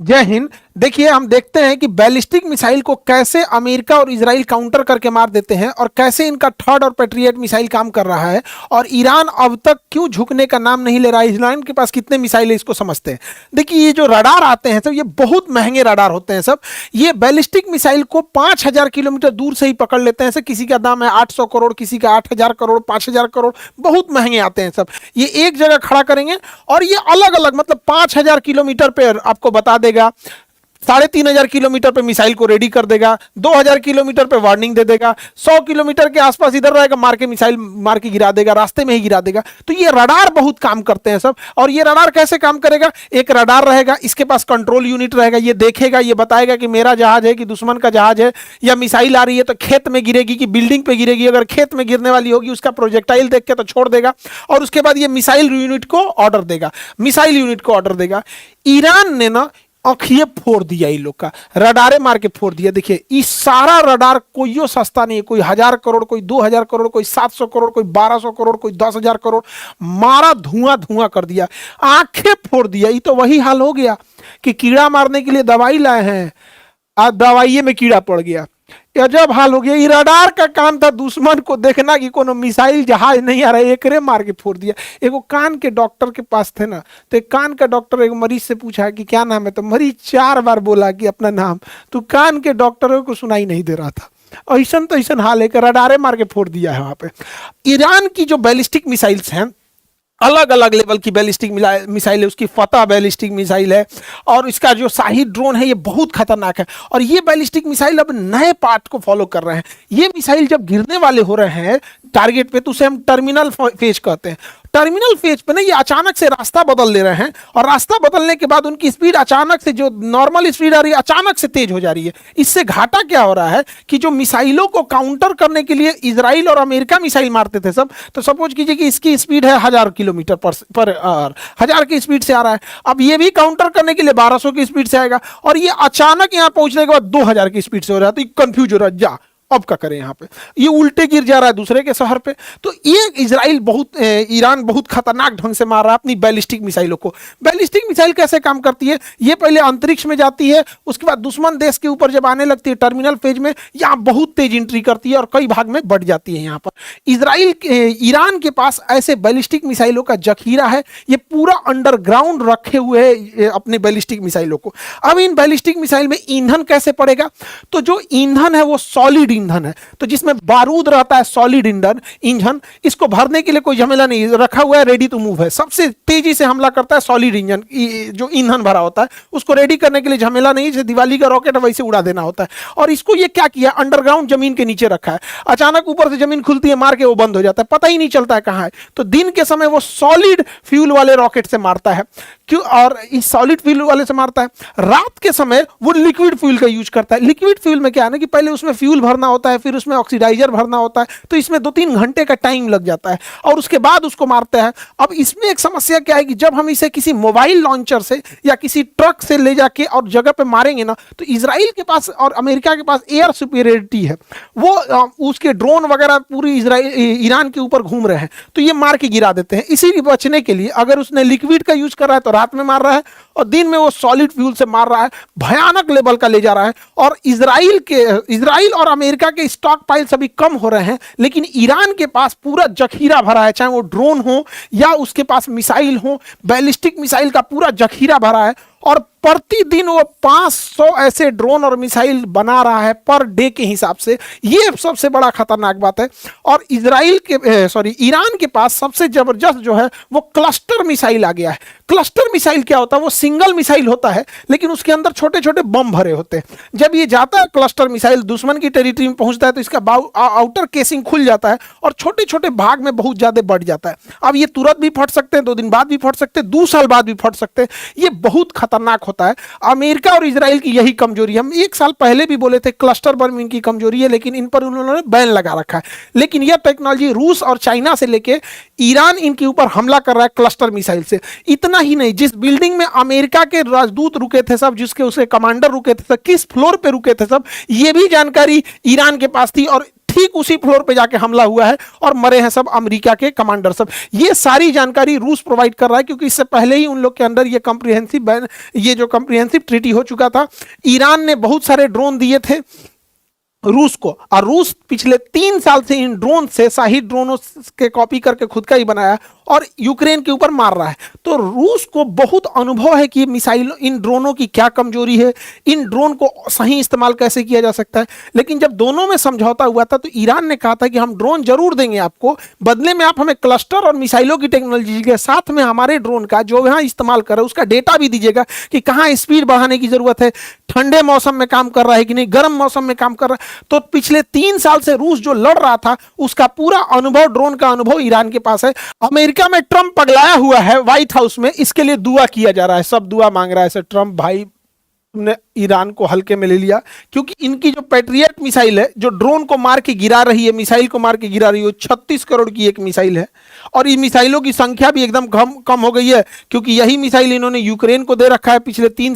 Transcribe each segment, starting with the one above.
जय हिंद। देखिए, हम देखते हैं कि बैलिस्टिक मिसाइल को कैसे अमेरिका और इजराइल काउंटर करके मार देते हैं और कैसे इनका थर्ड और पेट्रियट मिसाइल काम कर रहा है। और ईरान अब तक क्यों झुकने का नाम नहीं ले रहा है। ईरान के पास कितने मिसाइल है इसको समझते हैं। देखिए, ये जो रडार आते हैं सब, ये बहुत महंगे रडार होते हैं सब। ये बैलिस्टिक मिसाइल को 5,000 किलोमीटर दूर से ही पकड़ लेते हैं सब। किसी का दाम है 800 करोड़, किसी का 8,000 करोड़, 5,000 करोड़, बहुत महंगे आते हैं सब। ये एक जगह खड़ा करेंगे और ये अलग अलग, मतलब 5,000 किलोमीटर पे आपको बता देगा, 3,500 किलोमीटर पे मिसाइल को रेडी कर देगा, 2,000 किलोमीटर पे वार्निंग दे देगा, 100 किलोमीटर के आसपास इधर रहेगा, मार के मिसाइल मार के गिरा देगा, रास्ते में ही गिरा देगा। तो ये रडार बहुत काम करते हैं सब। और ये रडार कैसे काम करेगा? एक रडार रहेगा, इसके पास कंट्रोल यूनिट रहेगा, ये देखेगा, ये बताएगा कि मेरा जहाज है कि दुश्मन का जहाज है, या मिसाइल आ रही है तो खेत में गिरेगी कि बिल्डिंग पे गिरेगी। अगर खेत में गिरने वाली होगी उसका प्रोजेक्टाइल देख के तो छोड़ देगा। और उसके बाद ये मिसाइल यूनिट को ऑर्डर देगा, मिसाइल यूनिट को ऑर्डर देगा। ईरान ने ना आंखिए फोड़ दिया, इन लोग का रडारे मार के फोड़ दिया। देखिए, इस सारा रडार कोई सस्ता नहीं है। कोई 1,000 करोड़, कोई 2,000 करोड़, कोई 700 करोड़, कोई 1,200 करोड़, कोई 10,000 करोड़, मारा, धुआं धुआं कर दिया, आंखें फोड़ दिया। ये तो वही हाल हो गया कि कीड़ा मारने के लिए दवाई लाए हैं, आज दवाइये में कीड़ा पड़ गया। अजब हाल हो गया। ये रडार का काम था दुश्मन को देखना कि कोनो मिसाइल जहाज नहीं आ रहा है, एकरे मार के फोड़ दिया। एगो कान के डॉक्टर के पास थे ना, तो एक कान का डॉक्टर एक मरीज से पूछा कि क्या नाम है, तो मरीज 4 बार बोला कि अपना नाम। तो कान के डॉक्टरों को सुनाई नहीं दे रहा था। ऐसा तो ऐसा हाल है कि रडारे मार के फोड़ दिया है वहां पे। ईरान की जो बैलिस्टिक मिसाइल्स हैं, अलग अलग लेवल की बैलिस्टिक मिसाइल है। उसकी फतह बैलिस्टिक मिसाइल है, और इसका जो शाहिद ड्रोन है ये बहुत खतरनाक है। और ये बैलिस्टिक मिसाइल अब नए पार्ट को फॉलो कर रहे हैं। ये मिसाइल जब गिरने वाले हो रहे हैं टारगेट पे, तो उसे हम टर्मिनल फेज कहते हैं। टर्मिनल फेज पे ना ये अचानक से रास्ता बदल ले रहे हैं, और रास्ता बदलने के बाद उनकी स्पीड अचानक से, जो नॉर्मल स्पीड आ रही है, अचानक से तेज हो जा रही है। इससे घाटा क्या हो रहा है कि जो मिसाइलों को काउंटर करने के लिए इजराइल और अमेरिका मिसाइल मारते थे सब, तो सपोज कीजिए कि इसकी स्पीड है 1,000 किलोमीटर पर आवर, 1,000 की स्पीड से आ रहा है। अब ये भी काउंटर करने के लिए 1,200 की स्पीड से आएगा, और ये अचानक यहां पहुंचने के बाद 2,000 की स्पीड से हो रहा है। तो कंफ्यूज हो रहा है, जा अब क्या करें, यहाँ पे ये उल्टे गिर जा रहा है दूसरे के शहर पे। तो ये इजराइल बहुत, ईरान बहुत खतरनाक ढंग से मार रहा है अपनी बैलिस्टिक मिसाइलों को। बैलिस्टिक मिसाइल कैसे काम करती है? ये पहले अंतरिक्ष में जाती है, उसके बाद दुश्मन देश के ऊपर जब आने लगती है टर्मिनल फेज में, यहाँ बहुत तेज एंट्री करती है और कई भाग में बढ़ जाती है। यहाँ पर ईरान के पास ऐसे बैलिस्टिक मिसाइलों का जखीरा है। ये पूरा अंडरग्राउंड रखे हुए है अपने बैलिस्टिक मिसाइलों को। अब इन बैलिस्टिक मिसाइल में ईंधन कैसे पड़ेगा? तो जो ईंधन है वो सॉलिड ईंधन है, तो जिसमें बारूद रहता है, सॉलिड इंजन। इसको भरने के लिए कोई झमेला नहीं, रखा हुआ है, रेडी टू मूव है। सबसे तेजी से हमला करता है सॉलिड इंजन। जो ईंधन भरा होता है उसको रेडी करने के लिए झमेला नहीं, जैसे दिवाली का रॉकेट वैसे उड़ा देना होता है। और इसको ये क्या किया, अंडरग्राउंड जमीन के नीचे रखा है। अचानक ऊपर से जमीन खुलती है, मार के वो बंद हो जाता है, पता ही नहीं चलता है कहां है। तो दिन के समय वो सॉलिड फ्यूल वाले रॉकेट से मारता है, क्यों? और इस सॉलिड फ्यूल वाले से मारता है। रात के समय वो लिक्विड फ्यूल का यूज करता है। लिक्विड फ्यूल में क्या है ना कि पहले उसमें फ्यूल भरना होता है, फिर उसमें ऑक्सीडाइजर भरना होता है, तो इसमें 2-3 घंटे का टाइम लग जाता है, और उसके बाद उसको मारते हैं। अब इसमें एक समस्या क्या है कि जब हम इसे किसी मोबाइल लॉन्चर से या किसी ट्रक से ले जाके और जगह पे मारेंगे ना, तो इजराइल के पास और अमेरिका के पास एयर सुपीरियरिटी है। वो उसके ड्रोन वगैरह पूरी ईरान के ऊपर घूम रहे हैं, तो ये मार के गिरा देते हैं। इसी बचने के लिए अगर उसने लिक्विड का यूज कर रहा है तो रात में मार रहा है, और दिन में वो सॉलिड फ्यूल से मार रहा है। भयानक लेवल का ले जा रहा है। और इजराइल और अमेरिका के स्टॉक पाइल्स अभी कम हो रहे हैं, लेकिन ईरान के पास पूरा जखीरा भरा है, चाहे वो ड्रोन हो या उसके पास मिसाइल हो। बैलिस्टिक मिसाइल का पूरा जखीरा भरा है, और प्रतिदिन वो 500 ऐसे ड्रोन और मिसाइल बना रहा है पर डे के हिसाब से। ये सबसे बड़ा खतरनाक बात है। और ईरान के पास सबसे जबरदस्त जो है वो क्लस्टर मिसाइल आ गया है। क्लस्टर मिसाइल क्या होता है? वो सिंगल मिसाइल होता है, लेकिन उसके अंदर छोटे छोटे बम भरे होते हैं। जब ये जाता है क्लस्टर मिसाइल दुश्मन की टेरिटरी में पहुंचता है, तो इसका आउटर केसिंग खुल जाता है और छोटे छोटे भाग में बहुत ज्यादा बढ़ जाता है। अब ये तुरंत भी फट सकते हैं, 2 दिन बाद भी फट सकते हैं, 2 साल बाद भी फट सकते हैं। ये बहुत खतरनाक होता है। अमेरिका और इजराइल की यही कमजोरी है। हम 1 साल पहले भी बोले थे क्लस्टर बम इनकी कमजोरी है, लेकिन इन पर उन्होंने बैन लगा रखा है। लेकिन यह टेक्नोलॉजी रूस और चाइना से लेके ईरान इनके ऊपर हमला कर रहा है क्लस्टर मिसाइल से। इतना ही नहीं, जिस बिल्डिंग में अमेरिका के राजदूत रुके थे सब, जिसके उसके कमांडर रुके थे सब, किस फ्लोर पे रुके थे सब, ये भी जानकारी ईरान के पास थी। और ठीक उसी फ्लोर पे जाके हमला हुआ है और मरे हैं सब अमेरिका के कमांडर सब। ये सारी जानकारी रूस प्रोवाइड कर रहा है, क्योंकि इससे पहले ही उन लोग के अंदर ये जो कॉम्प्रिहेंसिव ट्रीटी हो चुका था। ईरान ने बहुत सारे ड्रोन दिए थे रूस को, और रूस पिछले 3 साल से इन ड्रोन से, शाही ड्रोनों के कॉपी करके खुद का ही बनाया और यूक्रेन के ऊपर मार रहा है। तो रूस को बहुत अनुभव है कि मिसाइल, इन ड्रोनों की क्या कमजोरी है, इन ड्रोन को सही इस्तेमाल कैसे किया जा सकता है। लेकिन जब दोनों में समझौता हुआ था तो ईरान ने कहा था कि हम ड्रोन जरूर देंगे आपको, बदले में आप हमें क्लस्टर और मिसाइलों की टेक्नोलॉजी के साथ में हमारे ड्रोन का जो यहाँ इस्तेमाल कर रहे हैं उसका डेटा भी दीजिएगा कि कहाँ स्पीड बढ़ाने की जरूरत है, ठंडे मौसम में काम कर रहा है कि नहीं, गर्म मौसम में काम कर रहा है। तो पिछले 3 साल से रूस जो लड़ रहा था उसका पूरा अनुभव, ड्रोन का अनुभव ईरान के पास है। अमेरिका में ट्रंप पगलाया हुआ है व्हाइट हाउस में, इसके लिए दुआ किया जा रहा है, सब दुआ मांग रहा है। ऐसे ट्रंप भाई तुमने ईरान को हल्के में ले लिया, क्योंकि इनकी जो पैट्रियट मिसाइल है जो ड्रोन को मार के गिरा रही है, मिसाइल को मार के गिरा रही है, 36 करोड़ की एक मिसाइल है। और इन मिसाइलों की संख्या भी एकदम कम हो गई है, क्योंकि यही मिसाइल इन्होंने यूक्रेन को दे रखा है पिछले 3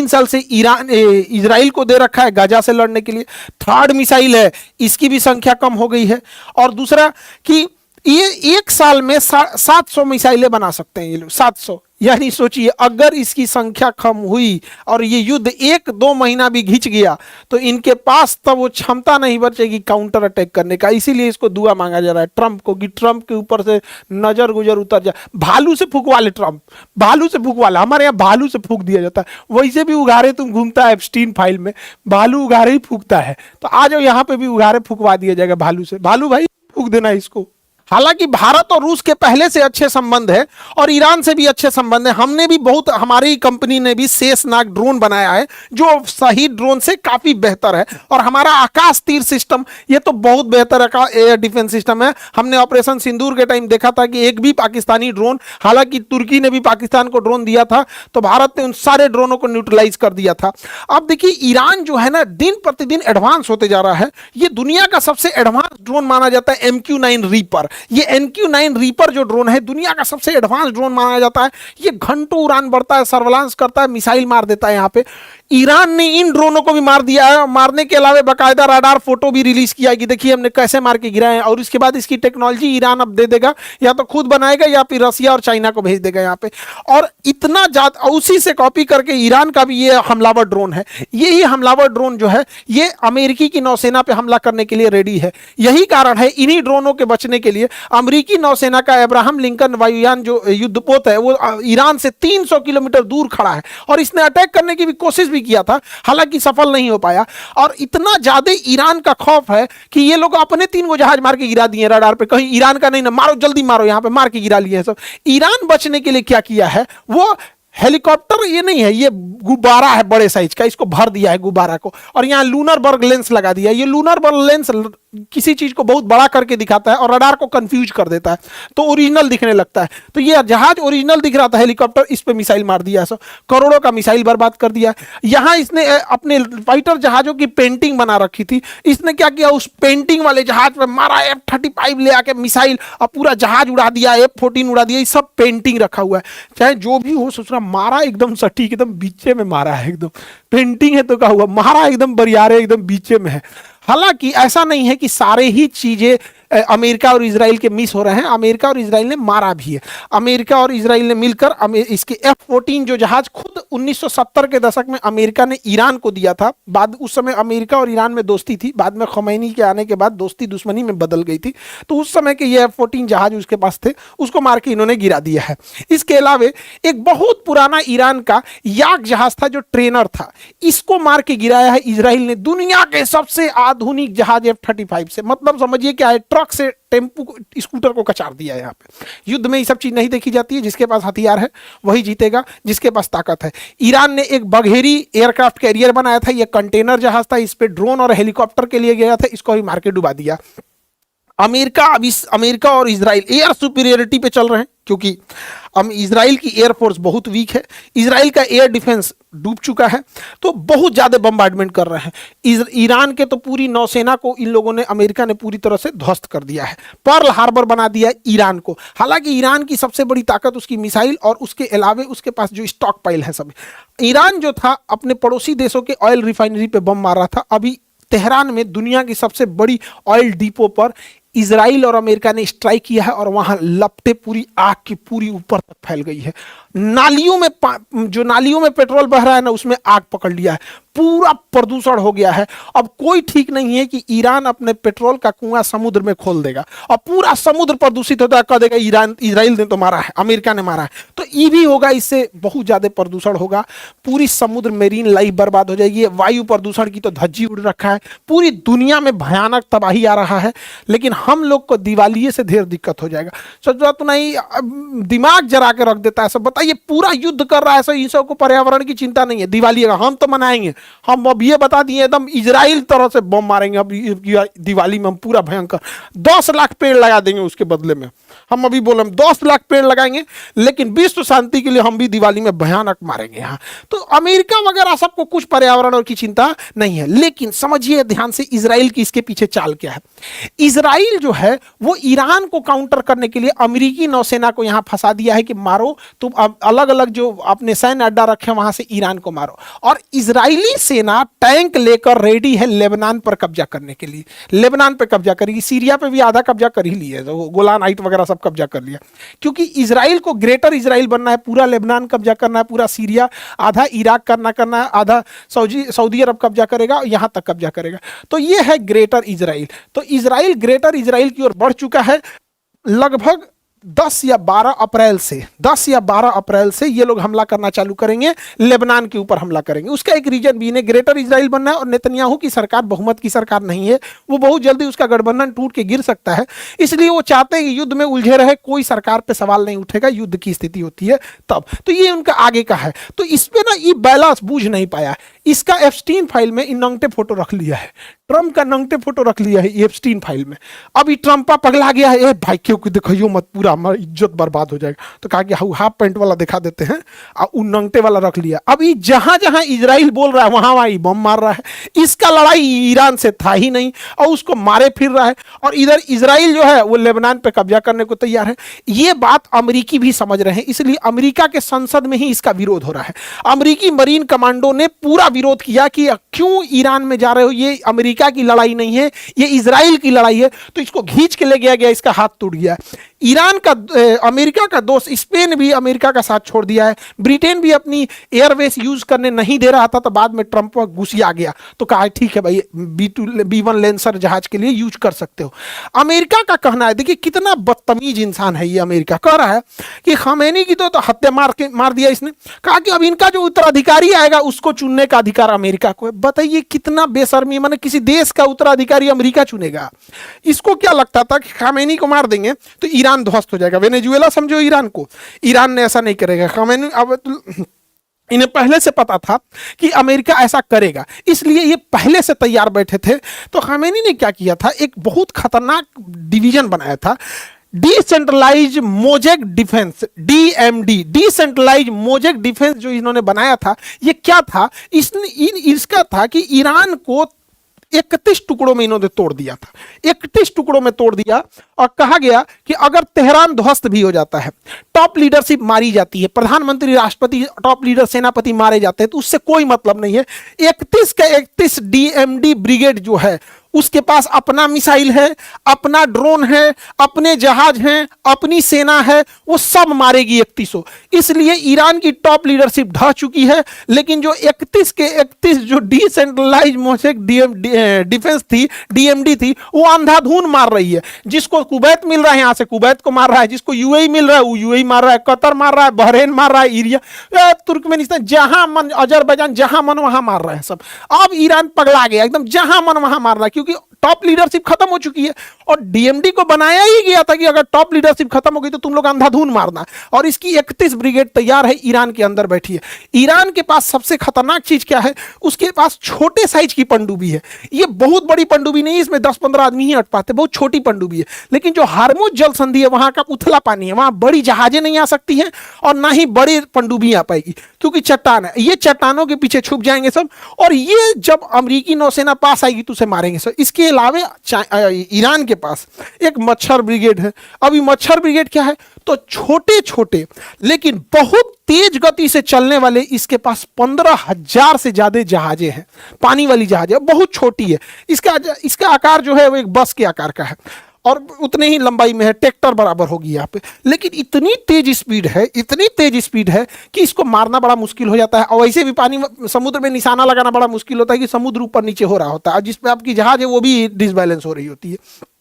साल से इजराइल को दे रखा है गाजा से लड़ने के लिए। थर्ड मिसाइल है, इसकी भी संख्या कम हो गई है। और दूसरा कि ये एक साल में 700 मिसाइलें बना सकते हैं ये लोग, 700। यानी सोचिए अगर इसकी संख्या कम हुई और ये युद्ध 1-2 महीना भी घिंच गया तो इनके पास तब वो क्षमता नहीं बचेगी काउंटर अटैक करने का। इसीलिए इसको दुआ मांगा जा रहा है ट्रंप को कि ट्रंप के ऊपर से नजर गुजर उतर जाए। भालू से फूंकवा ले ट्रंप, भालू से फूंकवा ले। हमारे यहाँ भालू से फूंक दिया जाता है, वैसे भी उघारे तुम घूमता है एप्स्टीन फाइल में, भालू उघारे ही फूंकता है। तो आ जाओ यहाँ पे भी उघारे फूंकवा दिया जाएगा भालू से। भालू भाई फूंक देना इसको। हालांकि भारत और रूस के पहले से अच्छे संबंध है और ईरान से भी अच्छे संबंध है। हमने भी बहुत, हमारी कंपनी ने भी शेषनाग ड्रोन बनाया है जो सही ड्रोन से काफी बेहतर है। और हमारा आकाश तीर सिस्टम ये तो बहुत बेहतर एयर डिफेंस सिस्टम है। हमने ऑपरेशन सिंदूर के टाइम देखा था कि एक भी पाकिस्तानी ड्रोन, हालांकि तुर्की ने भी पाकिस्तान को ड्रोन दिया था तो भारत ने उन सारे ड्रोनों को न्यूट्रलाइज कर दिया था। अब देखिए ईरान जो है ना दिन प्रतिदिन एडवांस होते जा रहा है। ये दुनिया का सबसे एडवांस ड्रोन माना जाता है MQ-9 रीपर। ये MQ-9 रीपर जो ड्रोन है दुनिया का सबसे एडवांस ड्रोन माना जाता है। ये घंटों उड़ान बढ़ता है, सर्वेलांस करता है, मिसाइल मार देता है। यहाँ पे ईरान ने इन ड्रोनों को भी मार दिया है। मारने के अलावा बाकायदा राडार फोटो भी रिलीज किया कि देखिए हमने कैसे मार के गिराए हैं। और इसके बाद इसकी टेक्नोलॉजी ईरान अब दे देगा, या तो खुद बनाएगा या फिर रसिया और चाइना को भेज देगा यहाँ पे। और इतना ज्यादा उसी से कॉपी करके ईरान का भी ये हमलावर ड्रोन है। यही हमलावर ड्रोन जो है ये अमेरिकी की नौसेना पे हमला करने के लिए रेडी है। यही कारण है इन्हीं ड्रोनों के बचने के लिए अमेरिकी नौसेना का अब्राहम लिंकन वायुयान जो युद्धपोत है वो ईरान से 300 किलोमीटर दूर खड़ा है। और इसने अटैक करने की भी कोशिश भी किया था, हालांकि सफल नहीं हो पाया। और इतना ज्यादा ईरान का खौफ है कि ये लोग अपने 3 गो जहाज मार के गिरा दिए रडार पे, कहीं ईरान का नहीं ना, मारो जल्दी मारो, यहाँ पे मार के गिरा लिए हैं सब। ईरान बचने के लिए क्या किया है, वो हेलीकॉप्टर ये नहीं है, ये गुब्बारा है बड़े साइज का, इसको भर दिया है गुब्बारा को और यहाँ लूनर बर्ग लेंस लगा दिया है। ये लूनर बर्ग लेंस किसी चीज को बहुत बड़ा करके दिखाता है और रडार को कंफ्यूज कर देता है तो ओरिजिनल दिखने लगता है। तो ये जहाज ओरिजिनल दिख रहा था हेलीकॉप्टर, इस पे मिसाइल मार दिया, सब करोड़ों का मिसाइल बर्बाद कर दिया। यहाँ इसने अपने फाइटर जहाजों की पेंटिंग बना रखी थी, इसने क्या किया उस पेंटिंग वाले जहाज पे मारा F-35 ले आके मिसाइल और पूरा जहाज उड़ा दिया, F-14 उड़ा दिया। ये सब पेंटिंग रखा हुआ है, चाहे जो भी हो। सोच रहा मारा एकदम सटीक, एकदम बीचे में मारा है, एकदम पेंटिंग है तो क्या हुआ, मारा एकदम बरियारे, एकदम बीचे में है। हालांकि ऐसा नहीं है कि सारे ही चीजें अमेरिका और इजराइल के मिस हो रहे हैं, अमेरिका और इजराइल ने मारा भी है। अमेरिका और इजराइल ने मिलकर इसके F-14 जो जहाज खुद 1970 के दशक में अमेरिका ने ईरान को दिया था। बाद उस समय अमेरिका और ईरान में दोस्ती थी, बाद में खमैनी के आने के बाद दोस्ती दुश्मनी में बदल गई थी। तो उस समय के ये F-14 जहाज उसके पास थे, उसको मार के इन्होंने गिरा दिया है। इसके अलावा एक बहुत पुराना ईरान का याक जहाज था जो ट्रेनर था, इसको मार के गिराया है इजराइल ने दुनिया के सबसे आधुनिक जहाज F-35 से। मतलब समझिए क्या है, ट्रक से टेम्पू स्कूटर को कचार दिया। यहाँ पे युद्ध में ये सब चीज नहीं देखी जाती है, जिसके पास हथियार है वही जीतेगा, जिसके पास ताकत है। ईरान ने एक बघेरी एयरक्राफ्ट कैरियर बनाया था, ये कंटेनर जहाज था, इस पे ड्रोन और हेलीकॉप्टर के लिए गया था, इसको भी मार के डुबा दिया। अमेरिका और इजराइल एयर सुपीरियरिटी पे चल रहे हैं, क्योंकि इजराइल की एयरफोर्स बहुत वीक है, इजराइल का एयर डिफेंस डूब चुका है, तो बहुत ज्यादा बम्बार्डमेंट कर रहे हैं। ईरान के तो पूरी नौसेना को इन लोगों ने, अमेरिका ने पूरी तरह से ध्वस्त कर दिया है, पर्ल हार्बर बना दिया है ईरान को। हालांकि ईरान की सबसे बड़ी ताकत उसकी मिसाइल और उसके अलावे उसके पास जो स्टॉक पाइल है सब। ईरान जो था अपने पड़ोसी देशों के ऑयल रिफाइनरी पे बम मार रहा था, अभी तेहरान में दुनिया की सबसे बड़ी ऑयल डिपो पर इजराइल और अमेरिका ने स्ट्राइक किया है और वहां लपटें पूरी आग की पूरी ऊपर तक फैल गई है। नालियों में जो नालियों में पेट्रोल बह रहा है ना, उसमें आग पकड़ लिया है, पूरा प्रदूषण हो गया है। अब कोई ठीक नहीं है कि ईरान अपने पेट्रोल का कुआं समुद्र में खोल देगा और पूरा समुद्र प्रदूषित होता है, कह देगा ईरान इजराइल ने तो मारा है, अमेरिका ने मारा है। तो ये भी होगा, इससे बहुत ज्यादा प्रदूषण होगा, पूरी समुद्र मेरीन लाइफ बर्बाद हो जाएगी। वायु प्रदूषण की तो धज्जी उड़ रखा है, पूरी दुनिया में भयानक तबाही आ रहा है। लेकिन हम लोग को दिवालिये से ढेर दिक्कत हो जाएगा। सोचा तो नहीं, दिमाग जरा के रख देता है सब। बताइए, पूरा युद्ध कर रहा है सब, इन सब को पर्यावरण की चिंता नहीं है। दिवाली का हम तो मनाएंगे, हम अब ये बता दिए एकदम इजराइल तरह से बम मारेंगे अब दिवाली में, हम पूरा भयंकर 10 लाख पेड़ लगा देंगे उसके बदले में। हम अभी बोले हम 10 लाख पेड़ लगाएंगे, लेकिन विश्व शांति के लिए हम भी दिवाली में भयानक मारेंगे यहाँ। तो अमेरिका वगैरह सबको कुछ पर्यावरण की चिंता नहीं है। लेकिन समझिए ध्यान से, इजराइल की इसके पीछे चाल क्या है। इजराइल जो है वो ईरान को काउंटर करने के लिए अमेरिकी नौसेना को यहां फंसा दिया है कि मारो तुम, अलग अलग जो अपने सैन्य अड्डा रखे वहां से ईरान को मारो। और इजरायली सेना टैंक लेकर रेडी है लेबनान पर कब्जा करने के लिए। लेबनान पर कब्जा करेगी, सीरिया पे भी आधा कब्जा कर ही लिया, तो गोलान हाइट वगैरह सब कब्जा कर लिया। क्योंकि इजराइल को ग्रेटर इजराइल बनना है, पूरा लेबनान कब्जा करना है, पूरा सीरिया, आधा इराक करना है, आधा सऊदी अरब कब्जा करेगा, यहां तक कब्जा करेगा। तो ये है ग्रेटर इजराइल। तो इजराइल ग्रेटर इजराइल की ओर बढ़ चुका है। लगभग 10 या 12 अप्रैल से ये लोग हमला करना चालू करेंगे, लेबनान के ऊपर हमला करेंगे। उसका एक रीजन भी इन्हें ग्रेटर इजराइल बनना है और नेतन्याहू की सरकार बहुमत की सरकार नहीं है, वो बहुत जल्दी उसका गठबंधन टूट के गिर सकता है। इसलिए वो चाहते हैं कि युद्ध में उलझे रहे, कोई सरकार पे सवाल नहीं उठेगा, युद्ध की स्थिति होती है तब। तो ये उनका आगे का है। तो इसमें ना ये बैलेंस बूझ नहीं पाया। इसका एप्स्टीन फाइल में इन नंगटे फोटो रख लिया है, ट्रम्प का नंगटे फोटो रख लिया है एप्स्टीन फाइल में। अभी ट्रम्पा पगला गया है, ए भाई क्यों दिखाइयो मत, पूरा हमारी इज्जत बर्बाद हो जाएगा। तो कहा कि हाफ पैंट वाला दिखा देते हैं, और उन नंगटे वाला रख लिया। अभी जहां जहां इजराइल बोल रहा है वहां वहां बम मार रहा है। इसका लड़ाई ईरान से था ही नहीं और उसको मारे फिर रहा है। और इधर इजराइल जो है वो लेबनान पे कब्जा करने को तैयार है। ये बात अमेरिकी भी समझ रहे हैं, इसलिए अमेरिका के संसद में ही इसका विरोध हो रहा है। अमेरिकी मरीन कमांडो ने पूरा विरोध किया कि क्यों ईरान में जा रहे हो, ये अमेरिका की लड़ाई नहीं है, ये इजराइल की लड़ाई है। तो इसको खींच के ले गया, इसका हाथ टूट गया। ईरान का अमेरिका का दोस्त स्पेन भी अमेरिका का साथ छोड़ दिया है। ब्रिटेन भी अपनी एयरवेस यूज करने नहीं दे रहा था, तो बाद में ट्रंप घुसिया गया तो कहा ठीक है भाई, B1 लेंसर जहाज के लिए यूज कर सकते हो। अमेरिका का कहना है, देखिए कितना बदतमीज इंसान है ये। अमेरिका कह रहा है कि खमेनी की तो हत्या मार दिया इसने, कहा कि अब इनका जो उत्तराधिकारी आएगा उसको चुनने का अधिकार अमेरिका को है। बताइए कितना बेशर्मी, माने किसी देश का उत्तराधिकारी अमेरिका चुनेगा। इसको क्या लगता था कि खमेनी को मार देंगे तो ईरान ध्वस्त हो जाएगा, वेनेजुएला समझो ईरान को। ईरान ने ऐसा नहीं करेगा। खमेनी अब इन्हें पहले से पता था कि अमेरिका ऐसा करेगा, इसलिए ये पहले से तैयार बैठे थे। तो खमेनी ने क्या किया था, एक बहुत खतरनाक डिवीजन बनाया था, decentralised mosaic defence, DMD, decentralised mosaic defence. जो इन्होंने बनाया था ये क्या था, इसका था कि ईरान को 31 टुकड़ों में इन्होंने तोड़ दिया था। 31 टुकड़ों में तोड़ दिया और कहा गया कि अगर तेहरान ध्वस्त भी हो जाता है, टॉप लीडरशिप मारी जाती है, प्रधानमंत्री, राष्ट्रपति, टॉप लीडर, सेनापति मारे जाते हैं, तो उससे कोई मतलब नहीं है। 31 का 31 DMD ब्रिगेड जो है उसके पास अपना मिसाइल है, अपना ड्रोन है, अपने जहाज हैं, अपनी सेना है, वो सब मारेगी 3100। इसलिए ईरान की टॉप लीडरशिप ढह चुकी है। लेकिन जो 31 के 31 जो डिसेंट्रलाइज मोजेक डिफेंस थी, DMD थी, वो अंधाधुन मार रही है। जिसको कुवैत मिल रहा है यहां से कुवैत को मार रहा है, जिसको UAE मिल रहा है वो UAE मार रहा है, कतर मार रहा है, बहरेन मार रहा है, इरिया, तुर्कमेनिस्तान, जहां मन, अजरबैजान, जहां मन वहां मार रहा है सब। अब ईरान पगला गया एकदम, जहां मन वहां मार रहा है, क्योंकि टॉप लीडरशिप खत्म हो चुकी है। और DMD को बनाया ही गया था कि अगर टॉप लीडरशिप खत्म हो गई तो तुम लोग अंधाधुन मारना। और इसकी 31 ब्रिगेड तैयार है, ईरान के अंदर बैठी है। ईरान के पास सबसे खतरनाक चीज क्या है, उसके पास छोटे साइज की पनडुब्बी है। ये बहुत बड़ी पनडुब्बी नहीं, इसमें 10-15 आदमी ही अट पाते, बहुत छोटी पनडुब्बी है। लेकिन जो हार्मुज जल संधि है, वहां का उथला पानी है, वहां बड़ी जहाजें नहीं आ सकती हैं और ना ही बड़ी पनडुब्बी आ पाएगी, क्योंकि चट्टान है। ये चट्टानों के पीछे छुप जाएंगे सब, और ये जब अमेरिकी नौसेना पास आएगी तो उसे मारेंगे सब। इसके अलावे ईरान के पास एक मच्छर ब्रिगेड है। अब ये मच्छर ब्रिगेड क्या है, तो छोटे छोटे लेकिन बहुत तेज गति से चलने वाले इसके पास 15,000 से ज्यादा जहाजें हैं, पानी वाली जहाजें, बहुत छोटी है। इसका आकार जो है वो एक बस के आकार का है और उतने ही लंबाई में है, ट्रैक्टर बराबर होगी यहाँ पे। लेकिन इतनी तेज स्पीड है, इतनी तेज स्पीड है कि इसको मारना बड़ा मुश्किल हो जाता है। और वैसे भी पानी समुद्र में निशाना लगाना बड़ा मुश्किल होता है कि समुद्र ऊपर नीचे हो रहा होता है और जिसपे आपकी जहाज है वो भी डिसबैलेंस हो रही होती है।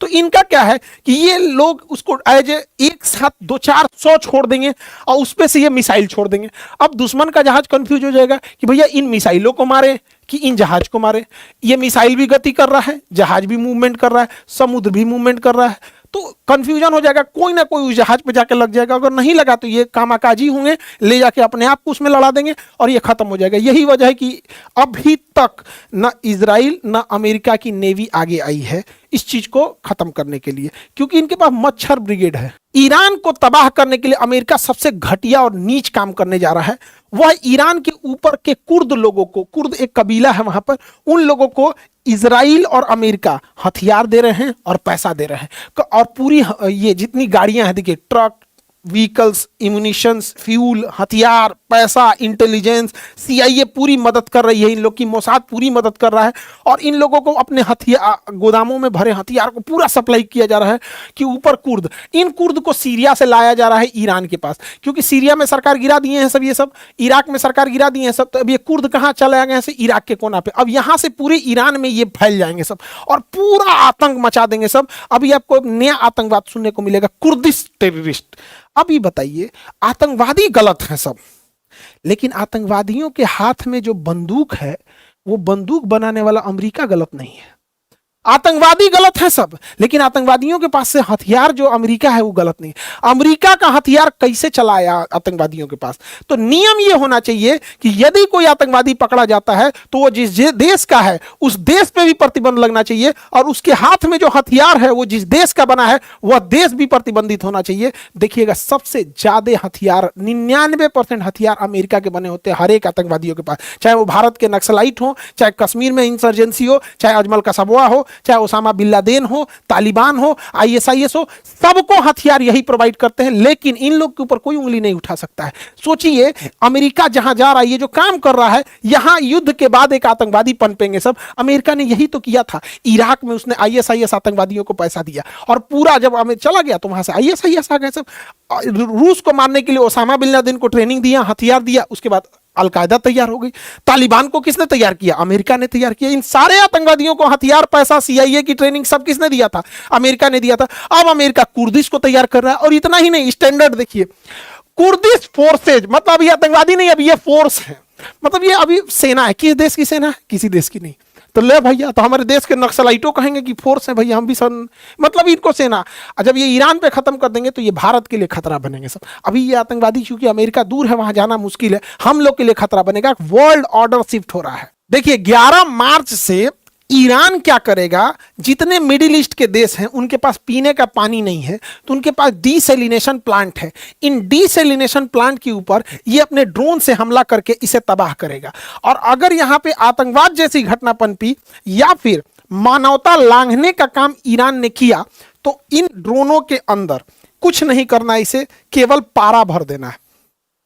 तो इनका क्या है कि ये लोग उसको एज एक साथ 200-400 छोड़ देंगे और उस पे से ये मिसाइल छोड़ देंगे। अब दुश्मन का जहाज कंफ्यूज हो जाएगा कि भैया इन मिसाइलों को मारे कि इन जहाज को मारे। ये मिसाइल भी गति कर रहा है, जहाज भी मूवमेंट कर रहा है, समुद्र भी मूवमेंट कर रहा है, तो कंफ्यूजन हो जाएगा। कोई ना कोई उस जहाज पे जाके लग जाएगा, अगर नहीं लगा तो ये कामाकाजी होंगे, ले जाके अपने आप को उसमें लड़ा देंगे और ये खत्म हो जाएगा। यही वजह है कि अभी तक न इजराइल न अमेरिका की नेवी आगे आई है इस चीज को खत्म करने के लिए, क्योंकि इनके पास मच्छर ब्रिगेड है। ईरान को तबाह करने के लिए अमेरिका सबसे घटिया और नीच काम करने जा रहा है। वह ईरान के ऊपर के कुर्द लोगों को, कुर्द एक कबीला है वहां पर, उन लोगों को इजराइल और अमेरिका हथियार दे रहे हैं और पैसा दे रहे हैं। और पूरी ये जितनी गाड़ियां हैं, देखिए ट्रक, व्हीकल्स, इम्यूनिशंस, फ्यूल, हथियार, पैसा, इंटेलिजेंस, सीआईए पूरी मदद कर रही है इन लोग की, मोसाद पूरी मदद कर रहा है और इन लोगों को अपने हथियार गोदामों में भरे हथियार को पूरा सप्लाई किया जा रहा है। कि ऊपर कुर्द, इन कुर्द को सीरिया से लाया जा रहा है ईरान के पास, क्योंकि सीरिया में सरकार गिरा दिए हैं सब, ये सब इराक में सरकार गिरा दिए हैं सब, तो अब ये कुर्द कहाँ चले गए हैं, इराक के कोना पे। अब यहां से पूरे ईरान में ये फैल जाएंगे सब और पूरा आतंक मचा देंगे सब। अभी आपको नया आतंकवाद सुनने को मिलेगा, कुर्दिश टेररिस्ट। अभी बताइए, आतंकवादी गलत है सब, लेकिन आतंकवादियों के हाथ में जो बंदूक है वो बंदूक बनाने वाला अमेरिका गलत नहीं है। आतंकवादी गलत है सब, लेकिन आतंकवादियों के पास से हथियार जो अमेरिका है वो गलत नहीं। अमेरिका का हथियार कैसे चलाया आतंकवादियों के पास, तो नियम ये होना चाहिए कि यदि कोई आतंकवादी पकड़ा जाता है तो वो जिस देश का है उस देश पे भी प्रतिबंध लगना चाहिए और उसके हाथ में जो हथियार है वो जिस देश का बना है वह देश भी प्रतिबंधित होना चाहिए। देखिएगा, सबसे ज्यादा हथियार 99% हथियार अमेरिका के बने होते हैं हर एक आतंकवादियों के पास, चाहे वो भारत के नक्सलाइट हो, चाहे कश्मीर में इंसर्जेंसी हो, चाहे अजमल कसाबवा हो, चाहे ओसामा बिन लादेन हो, तालिबान हो, आईएसआईएस हो, सबको हथियार यही प्रोवाइड करते हैं। लेकिन इन लोग के ऊपर कोई उंगली नहीं उठा सकता है। सोचिए, अमेरिका जहां जा रहा है, ये जो काम कर रहा है, यहां युद्ध के बाद एक आतंकवादी पनपेंगे सब। अमेरिका ने यही तो किया था, इराक में उसने आईएसआईएस आतंकवादियों को पैसा दिया और पूरा जब हमें चला गया तो वहां से आईएसआईएस आ गए सब। रूस को मारने के लिए ओसामा बिन लादेन को ट्रेनिंग दिया, हथियार दिया, उसके बाद अलकायदा तैयार हो गई। तालिबान को किसने तैयार किया? अमेरिका ने तैयार किया। इन सारे आतंकवादियों को हथियार, पैसा, सीआईए की ट्रेनिंग सब किसने दिया था? अमेरिका ने दिया था। अब अमेरिका कुर्दिश को तैयार कर रहा है और इतना ही नहीं, स्टैंडर्ड देखिए, कुर्दिश फोर्सेज, मतलब ये आतंकवादी नहीं, अब ये फोर्स है, मतलब ये अभी सेना है। किस देश की सेना है? किसी देश की नहीं। तो ले भैया, तो हमारे देश के नक्सलाइटों कहेंगे कि फोर्स है भैया, हम भी सन, मतलब इनको सेना। जब ये ईरान पे खत्म कर देंगे तो ये भारत के लिए खतरा बनेंगे सब। अभी ये आतंकवादी, क्योंकि अमेरिका दूर है, वहां जाना मुश्किल है, हम लोग के लिए खतरा बनेगा। वर्ल्ड ऑर्डर शिफ्ट हो रहा है। देखिए, 11 मार्च से ईरान क्या करेगा, जितने मिडिल ईस्ट के देश हैं उनके पास पीने का पानी नहीं है तो उनके पास डीसैलिनेशन प्लांट है। इन डीसैलिनेशन प्लांट के ऊपर ये अपने ड्रोन से हमला करके इसे तबाह करेगा। और अगर यहां पे आतंकवाद जैसी घटना पनपी या फिर मानवता लांघने का काम ईरान ने किया तो इन ड्रोनों के अंदर कुछ नहीं करना, इसे केवल पारा भर देना है।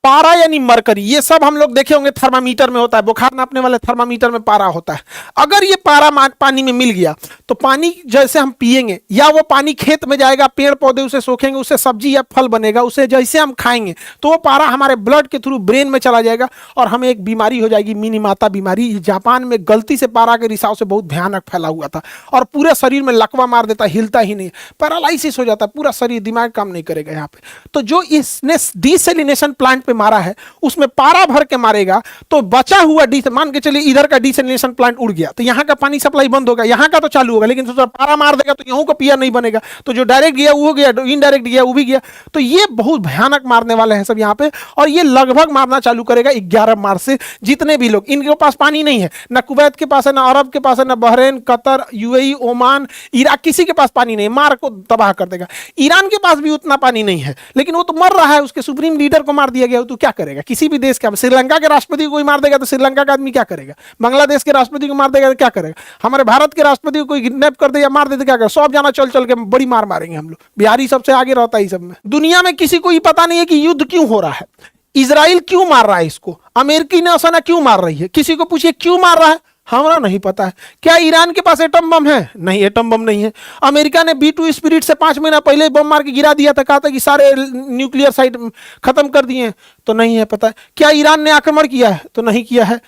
पारा यानी मरकरी, ये सब हम लोग देखे होंगे थर्मामीटर में होता है, बुखार नापने वाले थर्मामीटर में पारा होता है। अगर ये पारा पानी में मिल गया तो पानी जैसे हम पिएंगे या वो पानी खेत में जाएगा, पेड़ पौधे उसे सोखेंगे, उससे सब्जी या फल बनेगा, उसे जैसे हम खाएंगे तो वो पारा हमारे ब्लड के थ्रू ब्रेन में चला जाएगा और हमें एक बीमारी हो जाएगी, मिनीमाता बीमारी। जापान में गलती से पारा के रिसाव से बहुत भयानक फैला हुआ था और पूरे शरीर में लकवा मार देता, हिलता ही नहीं, पैरालाइसिस हो जाता है पूरा शरीर, दिमाग काम नहीं करेगा यहाँ पे। तो जो इसने डीसैलिनेशन प्लांट मारा है उसमें पारा भर के मारेगा तो बचा हुआ मान के चलिए इधर का डीसैलिनेशन प्लांट उड़ गया तो यहां का पानी सप्लाई बंद होगा, यहां का तो चालू होगा, लेकिन तो पारा मार देगा तो यहां का पिया नहीं बनेगा। तो जो डायरेक्ट गया वो गया, इनडायरेक्ट गया वो भी गया। तो ये बहुत भयानक मारने वाले हैं सब यहाँ पे और ये लगभग मारना चालू करेगा 11 मार्च से। जितने भी लोग, इनके पास पानी नहीं है, ना कुवैत के पास है, ना अरब के पास है, ना Bahrain, Qatar, UAE, Oman, Iraq, किसी के पास पानी नहीं, मार को तबाह कर देगा। ईरान के पास भी उतना पानी नहीं है लेकिन वो तो मर रहा है, उसके सुप्रीम लीडर को मार दिया गया, हो तो क्या करेगा? किसी भी देश का, श्रीलंका के राष्ट्रपति को कोई मार देगा तो श्रीलंका का आदमी क्या करेगा? बांग्लादेश के राष्ट्रपति को मार देगा तो क्या करेगा? हमारे भारत के राष्ट्रपति को कोई किडनैप कर दे या मार दे तो क्या करेगा? सब जाना चल चल के बड़ी मार मारेंगे हम लोग। बिहारी सबसे आगे रहता है सब में। दुनिया में किसी को ये पता नहीं है कि युद्ध क्यों हो रहा है, इजराइल क्यों मार रहा है इसको, अमेरिकी नौसेना क्यों मार रही है, किसी को पूछिए क्यों मार रहा है, हमारा नहीं पता है। क्या ईरान के पास एटम बम है? नहीं, एटम बम नहीं है। अमेरिका ने B2 स्पिरिट से 5 महीना पहले बम मार के गिरा दिया था, कहा था कि सारे न्यूक्लियर साइट खत्म कर दिए, तो नहीं है पता है। क्या ईरान ने आक्रमण किया है? तो नहीं किया है।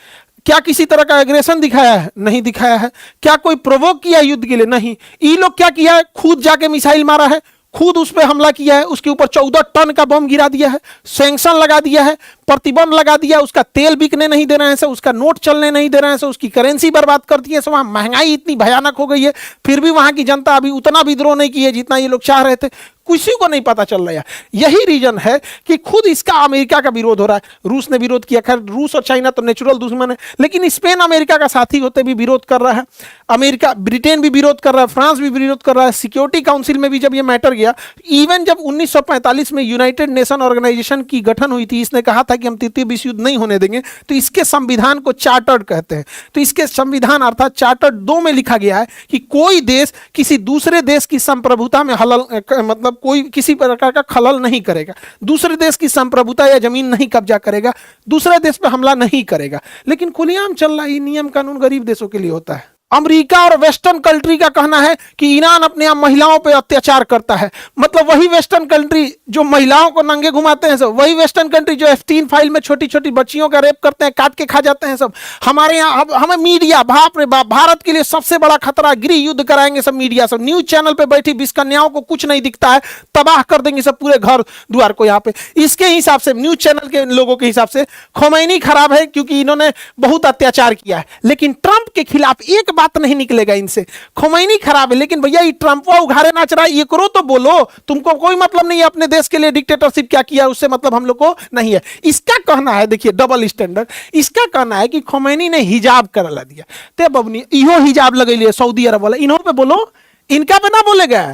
क्या किसी तरह का एग्रेशन दिखाया है? नहीं दिखाया है। क्या कोई प्रोवोक किया युद्ध के लिए? नहीं। ये लोग क्या किया है? खुद जाके मिसाइल मारा है, खुद उस पर हमला किया है, उसके ऊपर 14 टन का बम गिरा दिया है, सैंक्शन लगा दिया है, प्रतिबंध लगा दिया, उसका तेल बिकने नहीं दे रहे हैं, उसका नोट चलने नहीं दे रहे हैं, उसकी करेंसी बर्बाद कर दी है। वहां महंगाई इतनी भयानक हो गई है, फिर भी वहां की जनता अभी उतना विद्रोह नहीं की है जितना ये लोग चाह रहे थे। किसी को नहीं पता चल रहा है। यही रीजन है कि खुद इसका अमेरिका का विरोध हो रहा है। रूस ने विरोध किया, खैर रूस और चाइना तो नेचुरल दुश्मन है, लेकिन स्पेन अमेरिका का साथी होते भी विरोध कर रहा है, अमेरिका ब्रिटेन भी विरोध कर रहा है, फ्रांस भी विरोध कर रहा है। सिक्योरिटी काउंसिल में भी जब ये मैटर गया, इवन जब 1945 में यूनाइटेड नेशन ऑर्गेनाइजेशन की गठन हुई थी, इसने कहा था कि हम तृतीय विश्व युद्ध नहीं होने देंगे, तो इसके संविधान को चार्टर्ड कहते हैं। तो इसके संविधान अर्थात चार्टर्ड 2 में लिखा गया है कि कोई देश किसी दूसरे देश की संप्रभुता में मतलब कोई किसी प्रकार का खलल नहीं करेगा, दूसरे देश की संप्रभुता या जमीन नहीं कब्जा करेगा, दूसरे देश पर हमला नहीं करेगा। लेकिन खुलेआम चल रहा है, नियम कानून गरीब देशों के लिए होता है। अमेरिका और वेस्टर्न कंट्री का कहना है कि ईरान अपने यहाँ महिलाओं पर अत्याचार करता है। मतलब वही वेस्टर्न कंट्री जो महिलाओं को नंगे घुमाते हैं, सब वही वेस्टर्न कंट्री जो F3 फाइल में छोटी छोटी बच्चियों का रेप करते हैं, काट के खा जाते हैं सब। हमारे यहाँ हमें मीडिया, बाप रे बाप, भारत के लिए सबसे बड़ा खतरा, गृह युद्ध कराएंगे सब मीडिया, सब न्यूज चैनल पे बैठी बिस्कन्याओं को कुछ नहीं दिखता है, तबाह कर देंगे सब पूरे घर द्वार को यहाँ पे। इसके हिसाब से, न्यूज चैनल के लोगों के हिसाब से खोमैनी खराब है क्योंकि इन्होंने बहुत अत्याचार किया है। लेकिन ट्रंप के खिलाफ एक बात नहीं निकलेगा इनसे। खोमैनी खराब है, लेकिन भैया ये ट्रंपवा उघारे नाच रहा है, ये करो तो बोलो, तुमको कोई मतलब नहीं है अपने देश के लिए डिक्टेटरशिप क्या किया, उससे मतलब हम लोग को नहीं है। इसका कहना है, देखिए डबल स्टैंडर्ड, इसका कहना है कि खोमैनी ने हिजाब करला दिया, ते बबनी इहो हिजाब लगैले सऊदी अरब वाला, इन्हों पे बोलो, इनका पे ना बोलेगा,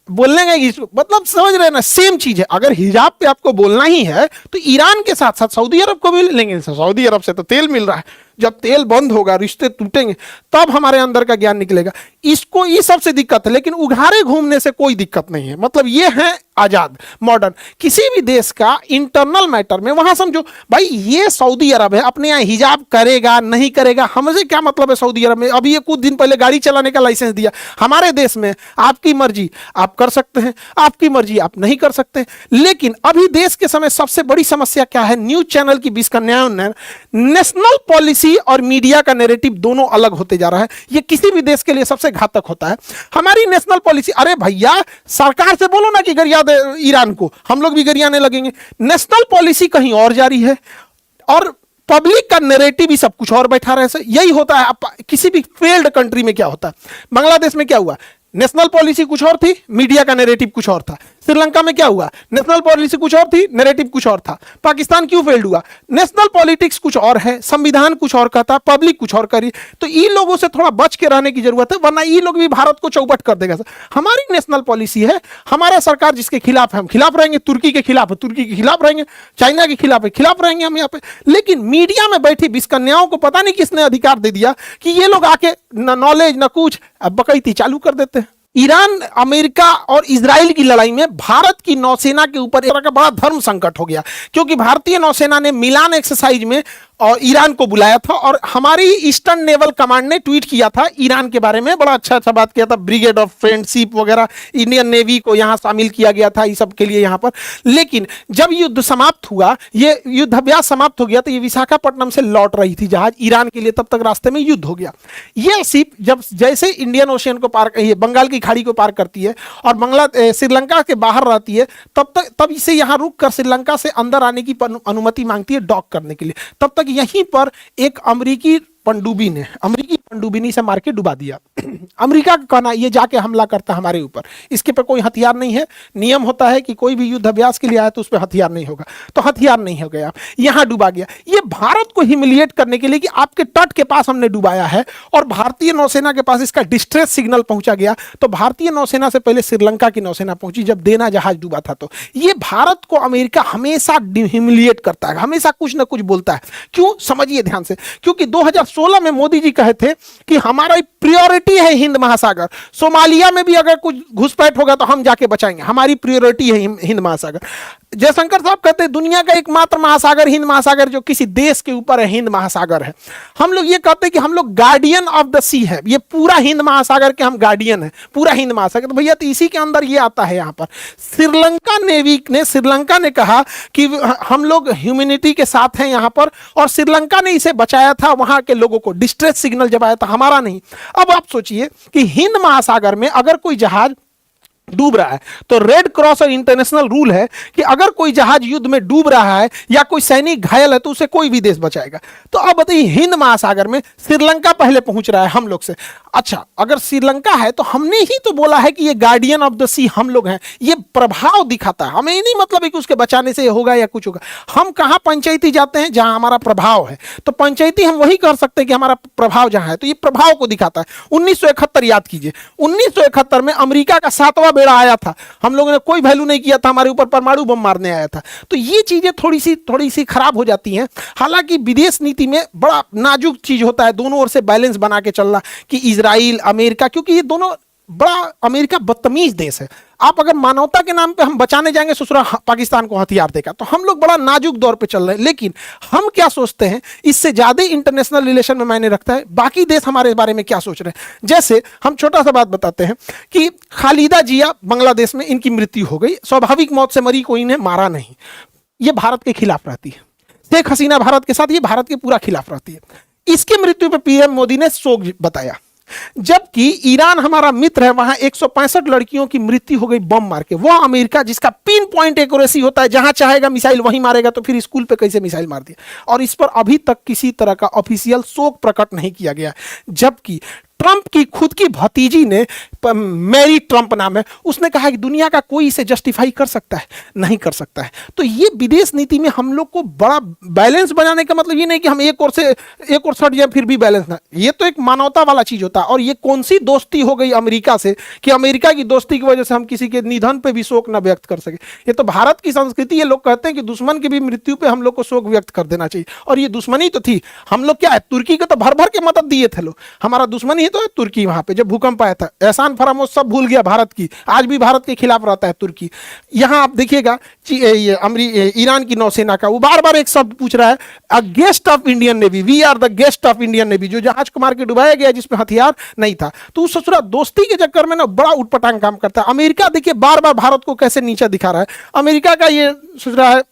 बोलने मतलब समझ रहे हैं ना, सेम चीज है। अगर हिजाब पे आपको बोलना ही है तो ईरान के साथ साथ सऊदी अरब को भी लेंगे। सऊदी अरब से तो तेल मिल रहा है, जब तेल बंद होगा, रिश्ते टूटेंगे, तब हमारे अंदर का ज्ञान निकलेगा। इसको ये सबसे दिक्कत है, लेकिन उघारे घूमने से कोई दिक्कत नहीं है। मतलब ये है आजाद मॉडर्न। किसी भी देश का इंटरनल मैटर में वहां समझो भाई, ये सऊदी अरब है, अपने यहाँ हिजाब करेगा नहीं करेगा, हमसे क्या मतलब है। सऊदी अरब में अभी ये कुछ दिन पहले गाड़ी चलाने का लाइसेंस दिया, हमारे देश में आपकी मर्जी आप कर सकते हैं, आपकी मर्जी आप नहीं कर सकते। लेकिन अभी देश के समय सबसे बड़ी समस्या क्या है, न्यूज चैनल की बिस्कन्याओं ने नेशनल पॉलिसी और मीडिया का नैरेटिव दोनों अलग होते जा रहा है। ये किसी भी देश के लिए सबसे घातक होता है। हमारी नेशनल पॉलिसी, अरे भैया सरकार से बोलो ना कि गरिया दे ईरान को, हम लोग भी गरियाने लगेंगे। नेशनल पॉलिसी कहीं और जारी है और पब्लिक का नैरेटिव ही सब कुछ और बैठा रहे। यही होता है किसी भी फेल्ड कंट्री में। क्या होता है, बांग्लादेश में क्या हुआ, नेशनल पॉलिसी कुछ और थी, मीडिया का नैरेटिव कुछ और था। श्रीलंका में क्या हुआ, नेशनल पॉलिसी कुछ और थी, नैरेटिव कुछ और था। पाकिस्तान क्यों फेल्ड हुआ, नेशनल पॉलिटिक्स कुछ और है, संविधान कुछ और का था, पब्लिक कुछ और करी। तो इन लोगों से थोड़ा बच के रहने की जरूरत है, वरना ये लोग भी भारत को चौपट कर देगा। हमारी नेशनल पॉलिसी है, हमारा सरकार जिसके खिलाफ है हम खिलाफ रहेंगे, तुर्की के खिलाफ है तुर्की के खिलाफ रहेंगे, चाइना के खिलाफ है खिलाफ रहेंगे हम यहाँ पे। लेकिन मीडिया में बैठी बिस्कन्याओं को पता नहीं किसने अधिकार दे दिया कि ये लोग आके न नॉलेज न कुछ, अब बकैती चालू कर देते हैं। ईरान, अमेरिका और इजराइल की लड़ाई में भारत की नौसेना के ऊपर एक तरह का बड़ा धर्म संकट हो गया, क्योंकि भारतीय नौसेना ने मिलान एक्सरसाइज में और ईरान को बुलाया था, और हमारी ईस्टर्न नेवल कमांड ने ट्वीट किया था ईरान के बारे में, बड़ा अच्छा बात किया था, ब्रिगेड ऑफ फ्रेंडशिप वगैरह, इंडियन नेवी को यहाँ शामिल किया गया था, इस सब के लिए यहाँ पर। लेकिन जब युद्ध समाप्त हुआ, ये युद्धाभ्यास समाप्त हो गया, तो ये विशाखापट्टनम से लौट रही थी जहाज ईरान के लिए, तब तक रास्ते में युद्ध हो गया। ये शिप जब जैसे इंडियन ओशियन को पार, बंगाल की खाड़ी को पार करती है और श्रीलंका के बाहर रहती है, तब इसे यहाँ रुक कर श्रीलंका से अंदर आने की अनुमति मांगती है डॉक करने के लिए। तब तक यहीं पर एक अमेरिकी पनडुब्बी ने, अमेरिकी पनडुब्बी से मार के डुबा दिया। अमेरिका का कहना ये जाके हमला करता है हमारे ऊपर, इसके पे कोई हथियार नहीं है। नियम होता है कि कोई भी युद्ध अभ्यास के लिए आया तो उस पर हथियार नहीं होगा, तो हथियार नहीं हो गया, यहां डुबा गया। ये भारत को ह्यूमिलिएट करने के लिए कि आपके तट के पास हमने डुबाया है और भारतीय नौसेना के पास इसका डिस्ट्रेस सिग्नल पहुंचा गया, तो भारतीय नौसेना से पहले श्रीलंका की नौसेना पहुंची जब देना जहाज डूबा था। तो ये भारत को अमेरिका हमेशा ह्यूमिलिएट करता है, हमेशा कुछ ना कुछ बोलता है। क्यों, समझिए ध्यान से, क्योंकि 2016 में मोदी जी कहे थे कि हमारा प्रायोरिटी है हिंद महासागर, सोमालिया में भी अगर कुछ घुसपैठ होगा तो हम जाके बचाएंगे, हमारी प्रायोरिटी है हिंद महासागर। जयशंकर साहब कहते हैं दुनिया का एकमात्र महासागर हिंद महासागर जो किसी देश के ऊपर है, हिंद महासागर है। हम लोग ये कहते हैं कि हम लोग गार्डियन ऑफ द सी है, ये पूरा हिंद महासागर के हम गार्डियन है, पूरा हिंद महासागर। तो भैया तो इसी के अंदर ये आता है। यहाँ पर श्रीलंका ने कहा कि हम लोग ह्यूमैनिटी के साथ हैं यहाँ पर, और श्रीलंका ने इसे बचाया था, वहां के लोगों को डिस्ट्रेस सिग्नल जब आया था, हमारा नहीं। अब आप सोचिए कि हिंद महासागर में अगर कोई जहाज डूब रहा है तो रेड क्रॉस और इंटरनेशनल रूल है कि अगर कोई जहाज युद्ध में डूब रहा है या कोई सैनिक घायल है तो उसे कोई भी देश बचाएगा। तो अब बताइए हिंद महासागर में श्रीलंका पहले पहुंच रहा है हम लोग से। अच्छा, अगर श्रीलंका है तो हमने ही तो बोला है कि ये गार्डियन ऑफ द सी हम लोग हैं, ये प्रभाव दिखाता है। हमें नहीं मतलब है कि उसके बचाने से होगा या कुछ होगा। हम कहां पंचायती जाते हैं, जहां हमारा प्रभाव है, तो पंचायती हम वही कर सकते हैं कि हमारा प्रभाव जहां है, तो ये प्रभाव को दिखाता है। 1971 याद कीजिए, 1971 में अमेरिका का 7वां बेड़ा आया था, हम लोगों ने कोई वैल्यू नहीं किया था, हमारे ऊपर परमाणु बम मारने आया था। तो ये चीजें थोड़ी सी खराब हो जाती हैं। हालांकि विदेश नीति में बड़ा नाजुक चीज होता है, दोनों ओर से बैलेंस बना के चलना कि इजराइल अमेरिका, क्योंकि ये दोनों बड़ा, अमेरिका बदतमीज देश है। आप अगर मानवता के नाम पे हम बचाने जाएंगे ससुरा पाकिस्तान को हथियार देगा, तो हम लोग बड़ा नाजुक दौर पे चल रहे हैं। लेकिन हम क्या सोचते हैं, इससे ज्यादा इंटरनेशनल रिलेशन में मायने रखता है बाकी देश हमारे बारे में क्या सोच रहे हैं। जैसे हम छोटा सा बात बताते हैं कि खालिदा जिया बांग्लादेश में इनकी मृत्यु हो गई, स्वाभाविक मौत से मरी, कोई इन्हें मारा नहीं। ये भारत के खिलाफ रहती है। शेख हसीना भारत के साथ, ये भारत के पूरा खिलाफ रहती है। इसकी मृत्यु पर पीएम मोदी ने शोक बताया। जबकि ईरान हमारा मित्र है, वहां 165 लड़कियों की मृत्यु हो गई बम मार के। वो अमेरिका जिसका पिन पॉइंट एक्यूरेसी होता है, जहां चाहेगा मिसाइल वहीं मारेगा, तो फिर स्कूल पे कैसे मिसाइल मार दिया। और इस पर अभी तक किसी तरह का ऑफिशियल शोक प्रकट नहीं किया गया। जबकि ट्रंप की खुद की भतीजी ने, मैरी ट्रंप नाम है, उसने कहा कि दुनिया का कोई इसे जस्टिफाई कर सकता है, नहीं कर सकता है। तो ये विदेश नीति में हम लोग को बड़ा बैलेंस बनाने का मतलब ये नहीं कि हम एक ओर सट जाए फिर भी बैलेंस ना। ये तो एक मानवता वाला चीज होता है। और ये कौन सी दोस्ती हो गई अमेरिका से कि अमेरिका की दोस्ती की वजह से हम किसी के निधन पे भी शोक न व्यक्त कर सके। ये तो भारत की संस्कृति। ये लोग कहते हैं कि दुश्मन की भी मृत्यु पे हम लोग को शोक व्यक्त कर देना चाहिए, और ये दुश्मनी तो थी। हम लोग क्या है, तुर्की को तो भर भर के मदद दिए थे लोग, हमारा दुश्मन ही तो है तुर्की। वहां पे जब भूकंप आया था, एहसान फरामोश सब भूल गया भारत की, आज भी भारत के खिलाफ रहता है तुर्की। यहां आप देखिएगा ईरान की नौसेना का, वो बार बार एक शब्द पूछ रहा है, a guest of Indian navy, we are the guest of Indian navy, जो जहाज को मार के डुबाया गया जिसमें हथियार नहीं था। तो उस ससुरा दोस्ती के चक्कर में ना बड़ा उटपटांग काम करता है। अमेरिका देखिए बार बार भारत को कैसे नीचा दिखा रहा है। अमेरिका का ये ससुरा है,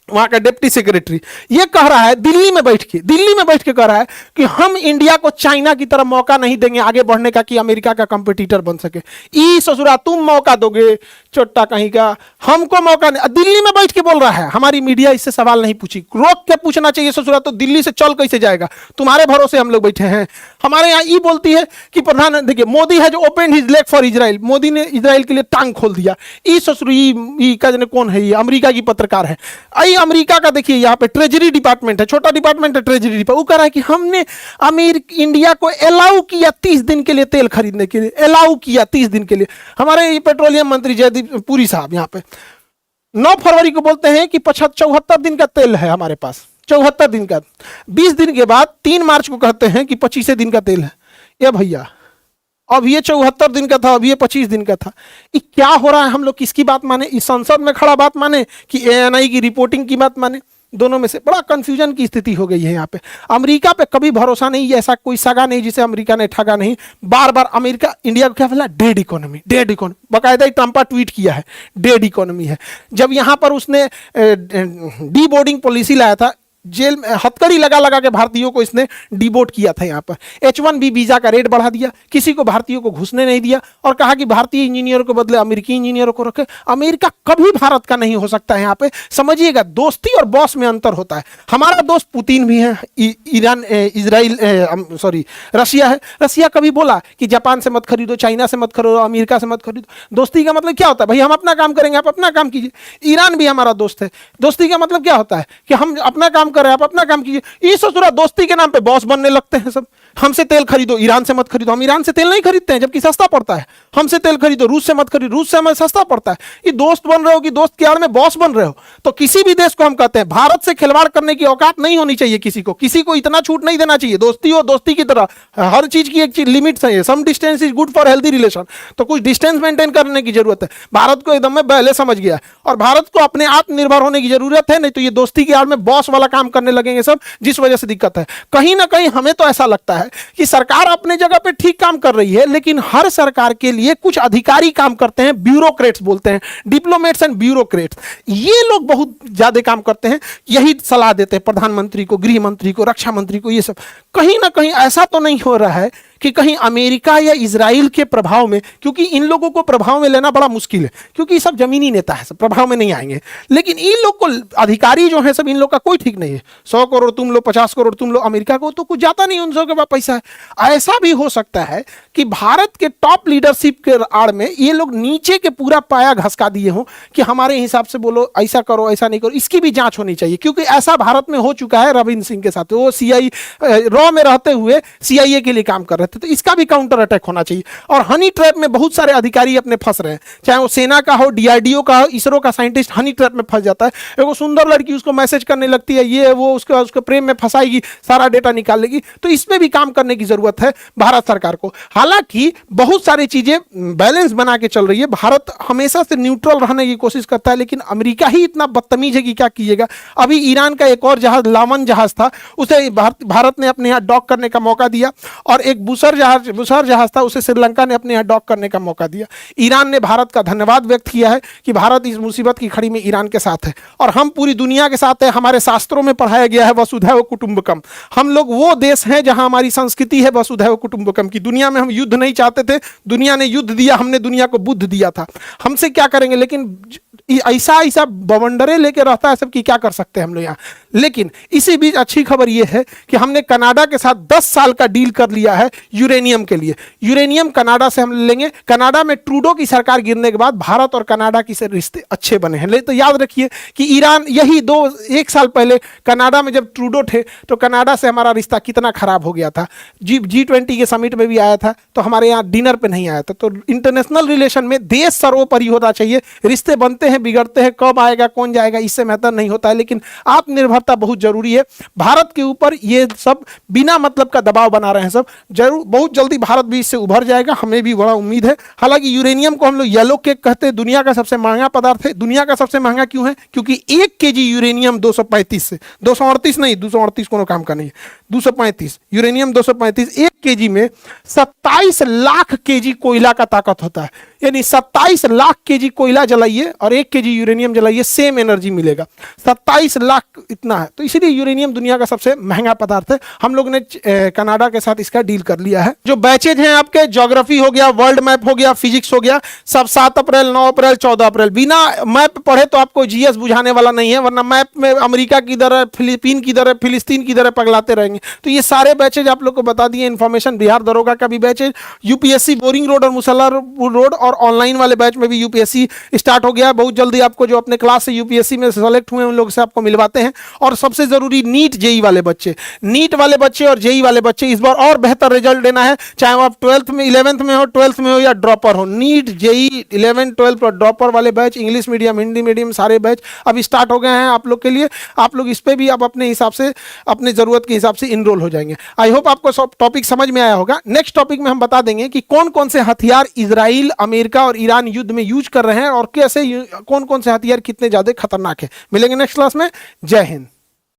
वहां का डिप्टी सेक्रेटरी ये कह रहा है दिल्ली में बैठ के कह रहा है कि हम इंडिया को चाइना की तरह मौका नहीं देंगे आगे बढ़ने का, कि अमेरिका का कंपटीटर बन सके। ई ससुरा तुम मौका दोगे चोट्टा कहीं का, हमको मौका नहीं। दिल्ली में बैठ के बोल रहा है। हमारी मीडिया इससे सवाल नहीं पूछी, रोक के पूछना चाहिए ससुरा, तो दिल्ली से चल कैसे जाएगा, तुम्हारे भरोसे हम लोग बैठे हैं। हमारे यहाँ ई बोलती है कि प्रधान, देखिए मोदी है जो open his leg for Israel, Modi ने इजराइल के लिए टांग खोल दिया। ई ससुरी का जने कौन है, ये अमेरिका की पत्रकार है। अमेरिका का देखिए यहाँ पे ट्रेजरी डिपार्टमेंट है, छोटा डिपार्टमेंट है ट्रेजरी डिपार्टमेंट, वो कह रहा है कि हमने इंडिया को अलाउ किया 30 दिन के लिए तेल खरीदने के लिए, अलाउ किया 30 दिन के लिए। हमारे ये पेट्रोलियम मंत्री जयदीप पुरी साहब यहाँ पे 9 फरवरी को बोलते हैं कि 74 दिन का तेल है हमारे पास, 74 दिन का। 20 दिन के बाद 3 मार्च को कहते हैं कि 25 दिन का तेल है। ये भैया अब ये 74 दिन का था, अब ये 25 दिन का था। ये क्या हो रहा है, हम लोग किसकी बात माने, इस संसद में खड़ा बात माने कि एएनआई की रिपोर्टिंग की बात माने? दोनों में से बड़ा कंफ्यूजन की स्थिति हो गई है यहाँ पे। अमेरिका पे कभी भरोसा नहीं, ऐसा कोई सगा नहीं जिसे अमेरिका ने ठगा नहीं। बार बार अमेरिका इंडिया को क्या बोला, डेड इकोनॉमी, डेड इकोनॉमी, बाकायदा ट्रंपा ट्वीट किया है डेड इकोनॉमी है। जब यहाँ पर उसने डी बोर्डिंग पॉलिसी लाया था, जेल में हथकड़ी लगा लगा के भारतीयों को इसने डिबोट किया था। यहाँ पर H1B वीजा का रेट बढ़ा दिया, किसी को भारतीयों को घुसने नहीं दिया और कहा कि भारतीय इंजीनियरों के बदले अमेरिकी इंजीनियरों को रखे। अमेरिका कभी भारत का नहीं हो सकता है। यहाँ पे समझिएगा, दोस्ती और बॉस में अंतर होता है। हमारा दोस्त पुतिन भी है, ईरान इजराइल सॉरी रशिया है। रशिया कभी बोला कि जापान से मत खरीदो, चाइना से मत खरीदो, अमेरिका से मत खरीदो। दोस्ती का मतलब क्या होता है? भाई हम अपना काम करेंगे, आप अपना काम कीजिए। ईरान भी हमारा दोस्त है। दोस्ती का मतलब क्या होता है कि हम अपना काम कर रहे हैं, आप अपना काम कीजिए। ये ससुरा दोस्ती के नाम पे बॉस बनने लगते हैं सब। हमसे तेल खरीदो, ईरान से मत खरीदो। हम ईरान से तेल नहीं खरीदते हैं जबकि सस्ता पड़ता है। हमसे तेल खरीदो, रूस से मत खरीदो, रूस से हमें सस्ता पड़ता है। ये दोस्त बन रहे हो कि दोस्त के आड़ में बॉस बन रहे हो। तो किसी भी देश को हम कहते हैं भारत से खिलवाड़ करने की औकात नहीं होनी चाहिए। किसी को इतना छूट नहीं देना चाहिए। दोस्ती हो दोस्ती की तरह, हर चीज की एक लिमिट है। Some distance is good for healthy relation. तो कुछ डिस्टेंस मेंटेन करने की जरूरत है। भारत को एकदम में पहले समझ गया है और भारत को अपने आत्मनिर्भर होने की जरूरत है। नहीं तो ये दोस्ती की आड़ में बॉस वाला काम करने लगेंगे सब, जिस वजह से दिक्कत है। कहीं ना कहीं हमें तो ऐसा लगता है कि सरकार अपने जगह पे ठीक काम कर रही है, लेकिन हर सरकार के लिए कुछ अधिकारी काम करते हैं, ब्यूरोक्रेट्स बोलते हैं, डिप्लोमेट्स एंड ब्यूरोक्रेट्स। ये लोग बहुत ज्यादा काम करते हैं, यही सलाह देते हैं प्रधानमंत्री को, गृह मंत्री को, रक्षा मंत्री को। ये सब कहीं ना कहीं ऐसा तो नहीं हो रहा है कि कहीं अमेरिका या इजराइल के प्रभाव में, क्योंकि इन लोगों को प्रभाव में लेना बड़ा मुश्किल है, क्योंकि सब जमीनी नेता है, सब प्रभाव में नहीं आएंगे। लेकिन इन लोग को अधिकारी जो है सब, इन लोग का कोई ठीक नहीं है। 100 करोड़ तुम लो, 50 करोड़ तुम लो, अमेरिका को तो कुछ जाता नहीं, उन सब के पास पैसा है। ऐसा भी हो सकता है कि भारत के टॉप लीडरशिप के आड़ में ये लोग नीचे के पूरा पाया घसका दिए हों कि हमारे हिसाब से बोलो, ऐसा करो, ऐसा नहीं करो। इसकी भी जांच होनी चाहिए, क्योंकि ऐसा भारत में हो चुका है रविंद्र सिंह के साथ। वो सीआई रॉ में रहते हुए सीआईए के लिए काम कर रहे थे। तो इसका भी काउंटर अटैक होना चाहिए। और हनी ट्रैप में बहुत सारे अधिकारी अपने फंस रहे हैं, चाहे वो सेना का हो, डीआरडीओ का हो, इसरो का साइंटिस्ट हनी ट्रैप में फंस जाता है। एगो सुंदर लड़की उसको मैसेज करने लगती है, ये वो, उसके प्रेम में फंसाएगी, सारा डेटा निकाल लेगी। तो इसमें भी काम करने की जरूरत है भारत सरकार को। हालांकि बहुत सारी चीजें बैलेंस बना के चल रही है। भारत हमेशा से न्यूट्रल रहने की कोशिश करता है, लेकिन अमेरिका ही इतना बदतमीज है कि क्या कीजिएगा। अभी ईरान का एक और जहाज, लावन जहाज था, उसे भारत ने अपने यहाँ डॉक करने का मौका दिया। और एक बुसर जहाज था, उसे श्रीलंका ने अपने यहाँ डॉक करने का मौका दिया। ईरान ने भारत का धन्यवाद व्यक्त किया है कि भारत इस मुसीबत की खड़ी में ईरान के साथ है और हम पूरी दुनिया के साथ है। हमारे शास्त्रों में पढ़ाया गया है वसुधैव कुटुंबकम। हम लोग वो देश हैं जहां हमारी संस्कृति है वसुधैव कुटुंबकम की। दुनिया में हम युद्ध नहीं चाहते थे, दुनिया ने युद्ध दिया, हमने दुनिया को बुद्ध दिया था। हमसे क्या करेंगे? लेकिन ऐसा बवंडरे लेके रहता है सब कि क्या कर सकते हैं हम लोग यहाँ। लेकिन इसी बीच अच्छी खबर यह है कि हमने कनाडा के साथ 10 साल का डील कर लिया है यूरेनियम के लिए। यूरेनियम कनाडा से हम लेंगे। कनाडा में ट्रूडो की सरकार गिरने के बाद भारत और कनाडा की से रिश्ते अच्छे बने हैं। लेकिन तो याद रखिए कि ईरान यही 1 साल पहले कनाडा में जब ट्रूडो थे तो कनाडा से हमारा रिश्ता कितना खराब हो गया था। G20 के समिट में भी आया था तो हमारे यहाँ डिनर पे नहीं आया था। तो इंटरनेशनल रिलेशन में देश सर्वोपरि होना चाहिए। रिश्ते बनते हैं, बिगड़ते हैं, कब आएगा कौन जाएगा इससे मैटर नहीं होता है, लेकिन आत्मनिर्भरता बहुत जरूरी है। भारत के ऊपर ये सब बिना मतलब का दबाव बना रहे हैं सब। जरूर बहुत जल्दी भारत भी इससे उभर जाएगा, हमें भी बड़ा उम्मीद है। हालांकि यूरेनियम को हम लोग येलो केक कहते हैं, दुनिया का सबसे महंगा पदार्थ है। दुनिया का सबसे महंगा क्यों है? क्योंकि 1 केजी यूरेनियम 235 से 238 नहीं, 238 कोनो काम का नहीं है, 235 यूरेनियम 235 1 केजी में 27 लाख केजी कोयला का ताकत होता है। यानी 27 लाख केजी कोयला जलाइए और 1 केजी यूरेनियम जलाइए, सेम एनर्जी मिलेगा। 27 लाख इतना है। तो इसीलिए यूरेनियम दुनिया का सबसे महंगा पदार्थ है। हम लोग ने कनाडा के साथ इसका डील कर लिया है। जो बैचेज हैं आपके, ज्योग्राफी हो गया, वर्ल्ड मैप हो गया, फिजिक्स हो गया, सब 7 अप्रैल, 9 अप्रैल, 14 अप्रैल। बिना मैप पढ़े तो आपको जीएस बुझाने वाला नहीं है, वरना मैप में अमेरिका की दर, फिलीपीन की दर, फिलिस्तीन की दर पगलाते रहेंगे। तो ये सारे बैचेज आप लोग को बता दिए इन्फॉर्मेशन। बिहार दरोगा का भी बैचेज, यूपीएससी बोरिंग रोड और मुसल्लापुर रोड और ऑनलाइन वाले बैच में भी यूपीएससी स्टार्ट हो गया है। बहुत जल्दी आपको जो अपने क्लास से यूपीएससी में सेलेक्ट हुए उन लोग से आपको मिलवाते हैं। और सबसे जरूरी नीट जेई वाले बच्चे, नीट वाले बच्चे और जेई वाले बच्चे, इस बार और बेहतर रिजल्ट देना है, चाहे आप 12th में 11th में हो, 12th में हो या ड्रॉपर हो। नीट जेई 11 12 और ड्रॉपर वाले batch, English medium, Hindi medium, सारे बैच अब स्टार्ट हो गए हैं आप लोग के लिए। आप लोग इस पे भी आप अपने हिसाब से, अपने जरूरत के हिसाब से इनरोल हो जाएंगे। आई होप आपको सब टॉपिक समझ में आया होगा। नेक्स्ट टॉपिक में हम बता देंगे कि कौन कौन से हथियार इजराइल, अमेरिका और ईरान युद्ध में यूज कर रहे हैं और कैसे कौन कौन से हथियार कितने ज्यादा खतरनाक है। मिलेंगे नेक्स्ट क्लास में। जय हिंद।